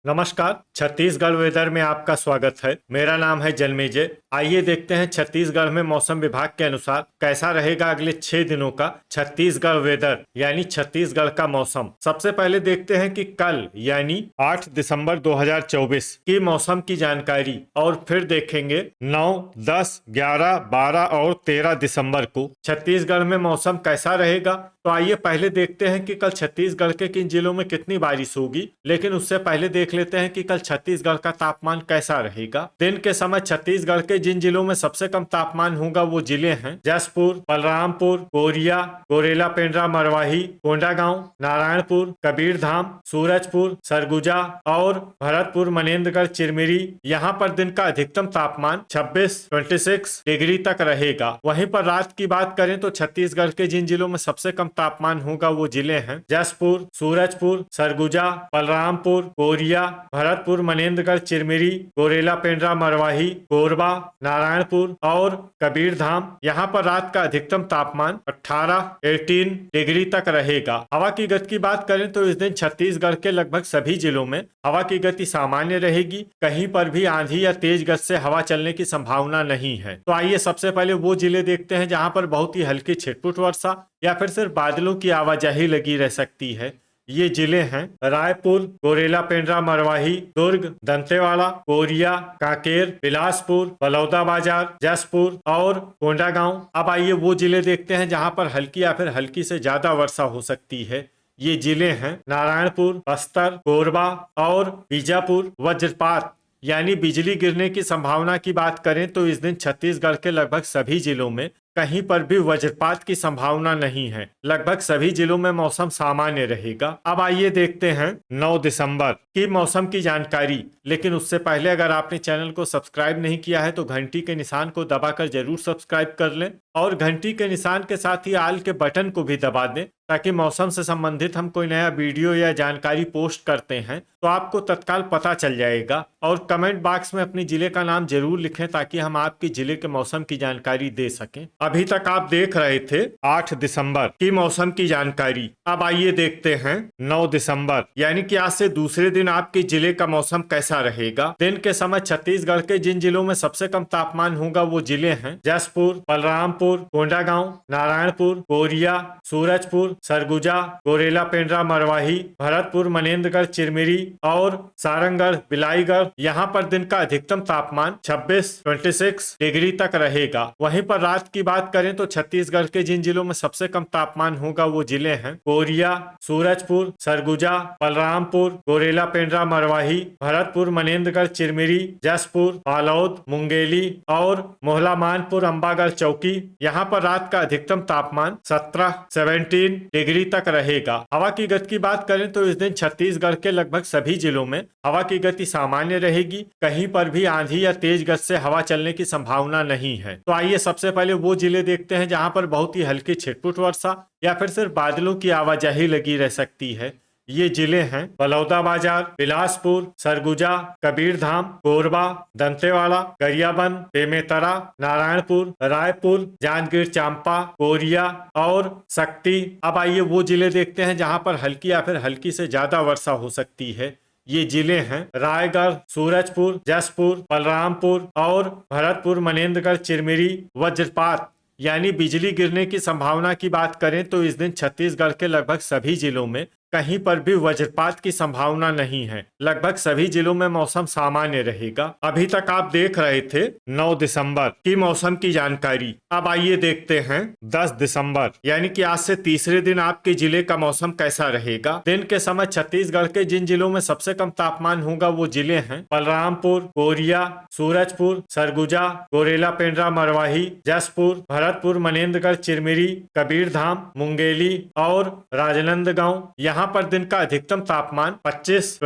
नमस्कार। छत्तीसगढ़ वेदर में आपका स्वागत है। मेरा नाम है जन्मेजय। आइए देखते हैं छत्तीसगढ़ में मौसम विभाग के अनुसार कैसा रहेगा अगले 6 दिनों का छत्तीसगढ़ वेदर यानी छत्तीसगढ़ का मौसम। सबसे पहले देखते हैं कि कल यानी 8 दिसंबर 2024 की मौसम की जानकारी और फिर देखेंगे 9, 10, 11, 12 और 13 दिसंबर को छत्तीसगढ़ में मौसम कैसा रहेगा। तो आइए पहले देखते हैं कि कल छत्तीसगढ़ के किन जिलों में कितनी बारिश होगी, लेकिन उससे पहले देख लेते हैं कि कल छत्तीसगढ़ का तापमान कैसा रहेगा। दिन के समय छत्तीसगढ़ के जिन जिलों में सबसे कम तापमान होगा वो जिले हैं जसपुर, बलरामपुर, कोरिया, गोरेला पेंड्रा, मरवाही, कोंडागांव, नारायणपुर, कबीरधाम, सूरजपुर, सरगुजा और भरतपुर, मनेन्द्रगढ़, चिरमिरी। यहाँ पर दिन का अधिकतम तापमान 26 डिग्री तक रहेगा। वहीं पर रात की बात करें तो छत्तीसगढ़ के जिन जिलों में सबसे कम तापमान होगा वो जिले हैं जसपुर, सूरजपुर, सरगुजा, बलरामपुर, कोरिया, भरतपुर, मनेन्द्रगढ़, चिरमिरी, गोरेला पेंड्रा, मरवाही, कोरबा, नारायणपुर और कबीरधाम। यहाँ पर रात का अधिकतम तापमान 18 डिग्री तक रहेगा। हवा की गति की बात करें तो इस दिन छत्तीसगढ़ के लगभग सभी जिलों में हवा की गति सामान्य रहेगी। कहीं पर भी आंधी या तेज गति से हवा चलने की संभावना नहीं है। तो आइए सबसे पहले वो जिले देखते हैं जहां पर बहुत ही हल्की छिटपुट वर्षा या फिर सिर्फ बादलों की आवाजाही लगी रह सकती है। ये जिले हैं रायपुर, गोरेला पेंड्रा, मरवाही, दुर्ग, दंतेवाड़ा, कोरिया, कांकेर, बिलासपुर, बलौदाबाजार, जसपुर और कोंडागांव। अब आइए वो जिले देखते हैं जहां पर हल्की या फिर हल्की से ज्यादा वर्षा हो सकती है। ये जिले हैं नारायणपुर, बस्तर, कोरबा और बीजापुर। वज्रपात यानी बिजली गिरने की संभावना की बात करें तो इस दिन छत्तीसगढ़ के लगभग सभी जिलों में कहीं पर भी वज्रपात की संभावना नहीं है। लगभग सभी जिलों में मौसम सामान्य रहेगा। अब आइए देखते हैं 9 दिसंबर की मौसम की जानकारी। लेकिन उससे पहले अगर आपने चैनल को सब्सक्राइब नहीं किया है तो घंटी के निशान को दबाकर जरूर सब्सक्राइब कर लें और घंटी के निशान के साथ ही आल के बटन को भी दबा दें ताकि मौसम से संबंधित हम कोई नया वीडियो या जानकारी पोस्ट करते हैं तो आपको तत्काल पता चल जाएगा। और कमेंट बॉक्स में अपने जिले का नाम जरूर लिखें ताकि हम आपके जिले के मौसम की जानकारी दे सकें। अभी तक आप देख रहे थे 8 दिसंबर की मौसम की जानकारी। अब आइए देखते हैं 9 दिसंबर यानी कि आज से दूसरे दिन आपके जिले का मौसम कैसा रहेगा। दिन के समय छत्तीसगढ़ के जिन जिलों में सबसे कम तापमान होगा वो जिले हैं जसपुर, बलरामपुर, कोंडागांव, नारायणपुर, कोरिया, सूरजपुर, सरगुजा, गोरेला पेंड्रा, मरवाही, भरतपुर, मनेन्द्रगढ़, चिरमिरी और सारंगढ़, बिलाईगढ़। यहाँ पर दिन का अधिकतम तापमान 26 डिग्री तक रहेगा। वहीं पर रात की बात करें तो छत्तीसगढ़ के जिन जिलों में सबसे कम तापमान होगा वो जिले हैं कोरिया, सूरजपुर, सरगुजा, बलरामपुर, गोरेला पेंड्रा, मरवाही, भरतपुर, मनेन्द्रगढ़, चिरमिरी, जसपुर, बालोद, मुंगेली और मोहला मानपुर, अंबागढ़, चौकी। यहाँ पर रात का अधिकतम तापमान 17 डिग्री तक रहेगा। हवा की गति की बात करें तो इस दिन छत्तीसगढ़ के लगभग सभी जिलों में हवा की गति सामान्य रहेगी। कहीं पर भी आंधी या तेज गति से हवा चलने की संभावना नहीं है। तो आइए सबसे पहले वो जिले देखते हैं जहां पर बहुत ही हल्की छिटपुट वर्षा या फिर सिर्फ बादलों की आवाजाही लगी रह सकती है। ये जिले हैं बलौदाबाजार, बिलासपुर, सरगुजा, कबीरधाम, कोरबा, दंतेवाड़ा, गरियाबंद, बेमेतरा, नारायणपुर, रायपुर, जांजगीर चांपा, कोरिया और शक्ति। अब आइए वो जिले देखते हैं जहां पर हल्की या फिर हल्की से ज्यादा वर्षा हो सकती है। ये जिले हैं रायगढ़, सूरजपुर, जसपुर, बलरामपुर और भरतपुर, मनेन्द्रगढ़, चिरमिरी। वज्रपात यानी बिजली गिरने की संभावना की बात करें तो इस दिन छत्तीसगढ़ के लगभग सभी जिलों में कहीं पर भी वज्रपात की संभावना नहीं है। लगभग सभी जिलों में मौसम सामान्य रहेगा। अभी तक आप देख रहे थे 9 दिसंबर की मौसम की जानकारी। अब आइए देखते हैं 10 दिसंबर यानी कि आज से तीसरे दिन आपके जिले का मौसम कैसा रहेगा। दिन के समय छत्तीसगढ़ के जिन जिलों में सबसे कम तापमान होगा वो जिले हैं बलरामपुर, कोरिया, सूरजपुर, सरगुजा, गोरेला पेंड्रा, मरवाही, जसपुर, भरतपुर, मनेन्द्रगढ़, चिरमिरी, कबीरधाम, मुंगेली और राजनांदगांव। यहाँ पर दिन का अधिकतम तापमान 25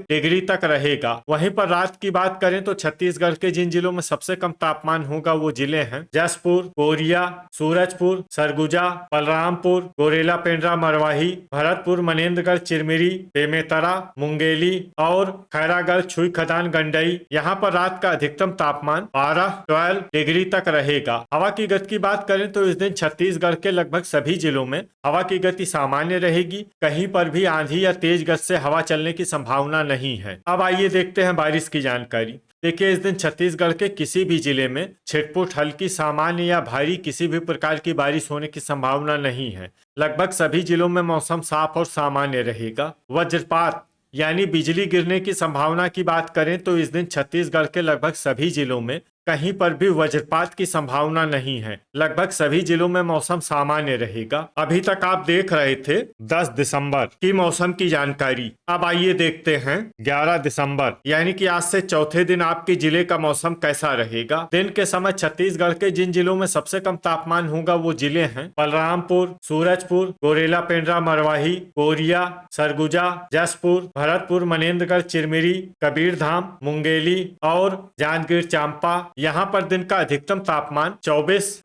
डिग्री तक रहेगा। वहीं पर रात की बात करें तो छत्तीसगढ़ के जिन जिलों में सबसे कम तापमान होगा वो जिले हैं जसपुर, कोरिया, सूरजपुर, सरगुजा, बलरामपुर, गोरेला पेंड्रा, मरवाही, भरतपुर, मनेन्द्रगढ़, चिरमिरी, बेमेतरा, मुंगेली और खैरागढ़, छुई खदान, गंडई। यहाँ पर रात का अधिकतम तापमान 12 डिग्री तक रहेगा। हवा की गति की बात करें तो इस दिन छत्तीसगढ़ के लगभग सभी जिलों में हवा की गति सामान्य रहेगी। कहीं कहीं पर भी आंधी या तेज गति से हवा चलने की संभावना नहीं है। अब आइए देखते हैं बारिश की जानकारी। देखिए, इस दिन छत्तीसगढ़ के किसी भी जिले में छिटपुट, हल्की, सामान्य या भारी किसी भी प्रकार की बारिश होने की संभावना नहीं है। लगभग सभी जिलों में मौसम साफ और सामान्य रहेगा। वज्रपात यानी बिजली गिरने की संभावना की बात करें तो इस दिन छत्तीसगढ़ के लगभग सभी जिलों में कहीं पर भी वज्रपात की संभावना नहीं है। लगभग सभी जिलों में मौसम सामान्य रहेगा। अभी तक आप देख रहे थे 10 दिसंबर की मौसम की जानकारी। अब आइए देखते हैं 11 दिसंबर यानी कि आज से चौथे दिन आपके जिले का मौसम कैसा रहेगा। दिन के समय छत्तीसगढ़ के जिन जिलों में सबसे कम तापमान होगा वो जिले हैं बलरामपुर, सूरजपुर, गोरेला, पेंड्रा, मरवाही, कोरिया, सरगुजा, जसपुर, भरतपुर, मनेन्द्रगढ़, चिरमिरी, कबीरधाम, मुंगेली और जांजगीर चांपा। यहाँ पर दिन का अधिकतम तापमान 24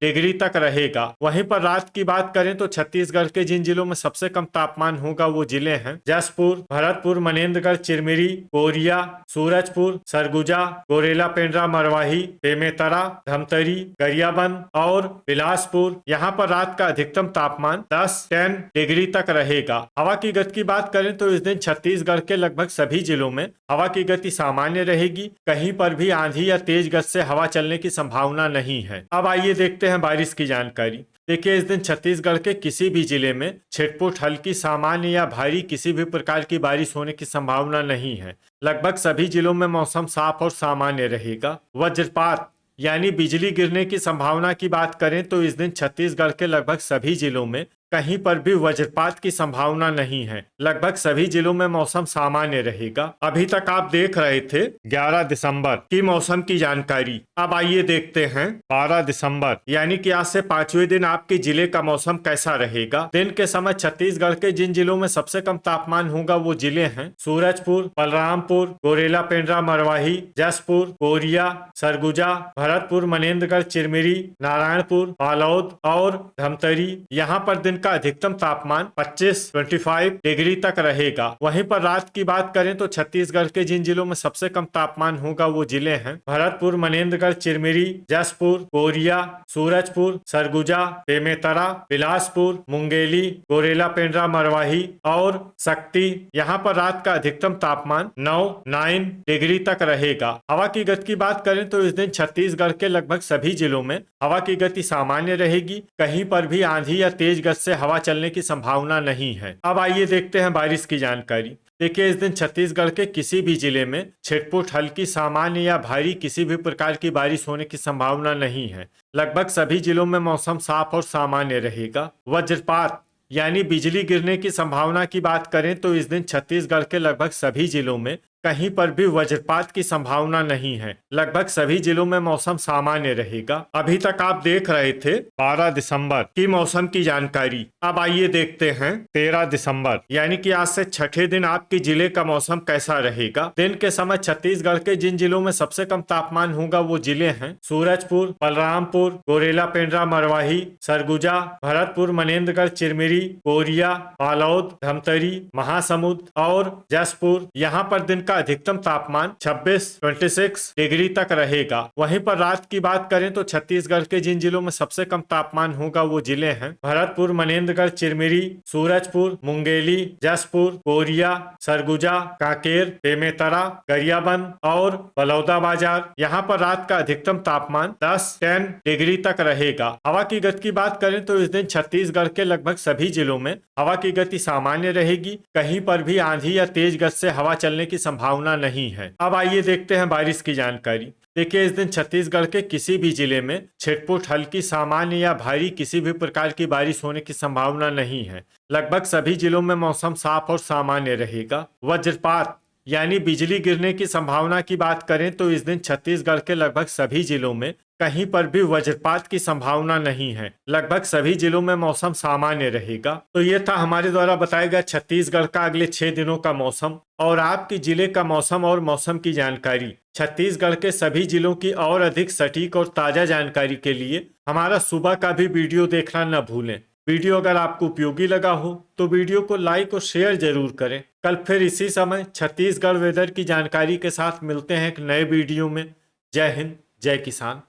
डिग्री तक रहेगा। वहीं पर रात की बात करें तो छत्तीसगढ़ के जिन जिलों में सबसे कम तापमान होगा वो जिले हैं जसपुर, भरतपुर, मनेन्द्रगढ़, चिरमिरी, कोरिया, सूरजपुर, सरगुजा, गोरेला, पेंड्रा, मरवाही, बेमेतरा, धमतरी, गरियाबंद और बिलासपुर। यहाँ पर रात का अधिकतम तापमान 10 डिग्री तक रहेगा। हवा की गति की बात करें तो इस दिन छत्तीसगढ़ के लगभग सभी जिलों में हवा की गति सामान्य रहेगी। कहीं पर भी आंधी या तेज गति से हवा चलने की संभावना नहीं है। अब आइए देखते हैं बारिश की जानकारी। देखिए, इस दिन छत्तीसगढ़ के किसी भी जिले में छिटपुट, हल्की, सामान्य या भारी किसी भी प्रकार की बारिश होने की संभावना नहीं है। लगभग सभी जिलों में मौसम साफ और सामान्य रहेगा। वज्रपात यानी बिजली गिरने की संभावना की बात करें तो इस दिन छत्तीसगढ़ के लगभग सभी जिलों में कहीं पर भी वज्रपात की संभावना नहीं है। लगभग सभी जिलों में मौसम सामान्य रहेगा। अभी तक आप देख रहे थे 11 दिसंबर की मौसम की जानकारी। अब आइए देखते हैं 12 दिसंबर यानी कि आज से 5वें दिन आपके जिले का मौसम कैसा रहेगा। दिन के समय छत्तीसगढ़ के जिन जिलों में सबसे कम तापमान होगा वो जिले हैं सूरजपुर, बलरामपुर, गोरेला, पेंड्रा, मरवाही, जसपुर, कोरिया, सरगुजा, भरतपुर, मनेन्द्रगढ़, चिरमिरी, नारायणपुर, बालोद और धमतरी। यहाँ पर दिन का अधिकतम तापमान 25 डिग्री तक रहेगा। वहीं पर रात की बात करें तो छत्तीसगढ़ के जिन जिलों में सबसे कम तापमान होगा वो जिले हैं भरतपुर, मनेन्द्रगढ़, चिरमिरी, जसपुर, कोरिया, सूरजपुर, सरगुजा, बेमेतरा, बिलासपुर, मुंगेली, गोरेला, पेंड्रा, मरवाही और शक्ति। यहाँ पर रात का अधिकतम तापमान 9 डिग्री तक रहेगा। हवा की गति की बात करें तो इस दिन छत्तीसगढ़ के लगभग सभी जिलों में हवा की गति सामान्य रहेगी। कहीं पर भी आंधी या तेज गति से हवा चलने की संभावना नहीं है। अब आइए देखते हैं बारिश की जानकारी। देखिए, इस दिन छत्तीसगढ़ के किसी भी जिले में छिटपुट, हल्की, सामान्य या भारी किसी भी प्रकार की बारिश होने की संभावना नहीं है। लगभग सभी जिलों में मौसम साफ और सामान्य रहेगा। वज्रपात यानी बिजली गिरने की संभावना की बात करें तो इस दिन छत्तीसगढ़ के लगभग सभी जिलों में कहीं पर भी वज्रपात की संभावना नहीं है। लगभग सभी जिलों में मौसम सामान्य रहेगा। अभी तक आप देख रहे थे 12 दिसंबर की मौसम की जानकारी। अब आइए देखते हैं 13 दिसंबर यानी कि आज से छठे दिन आपके जिले का मौसम कैसा रहेगा। दिन के समय छत्तीसगढ़ के जिन जिलों में सबसे कम तापमान होगा वो जिले हैं सूरजपुर, बलरामपुर, गोरेला, पेंड्रा, मरवाही, सरगुजा, भरतपुर, मनेन्द्रगढ़, चिरमिरी, कोरिया, बालोद, धमतरी, महासमुंद और जसपुर। यहाँ पर दिन का अधिकतम तापमान 26 डिग्री तक रहेगा। वहीं पर रात की बात करें तो छत्तीसगढ़ के जिन जिलों में सबसे कम तापमान होगा वो जिले हैं भरतपुर, मनेन्द्रगढ़, चिरमिरी, सूरजपुर, मुंगेली, जसपुर, कोरिया, सरगुजा, कांकेर, बेमेतरा, गरियाबंद और बलौदाबाजार। यहाँ पर रात का अधिकतम तापमान 10 डिग्री तक रहेगा। हवा की गति की बात करें तो इस दिन छत्तीसगढ़ के लगभग सभी जिलों में हवा की गति सामान्य रहेगी। कहीं पर भी आंधी या तेज गति से हवा चलने की संभावना नहीं है। अब आइए देखते हैं बारिश की जानकारी। देखिए, इस दिन छत्तीसगढ़ के किसी भी जिले में छिटपुट, हल्की, सामान्य या भारी किसी भी प्रकार की बारिश होने की संभावना नहीं है। लगभग सभी जिलों में मौसम साफ और सामान्य रहेगा। वज्रपात यानी बिजली गिरने की संभावना की बात करें तो इस दिन छत्तीसगढ़ के लगभग सभी जिलों में कहीं पर भी वज्रपात की संभावना नहीं है। लगभग सभी जिलों में मौसम सामान्य रहेगा। तो ये था हमारे द्वारा बताया गया छत्तीसगढ़ का अगले 6 दिनों का मौसम और आपके जिले का मौसम और मौसम की जानकारी। छत्तीसगढ़ के सभी जिलों की और अधिक सटीक और ताजा जानकारी के लिए हमारा सुबह का भी वीडियो देखना न भूलें। वीडियो अगर आपको उपयोगी लगा हो तो वीडियो को लाइक और शेयर जरूर करें। कल फिर इसी समय छत्तीसगढ़ वेदर की जानकारी के साथ मिलते हैं एक नए वीडियो में। जय हिंद, जय किसान।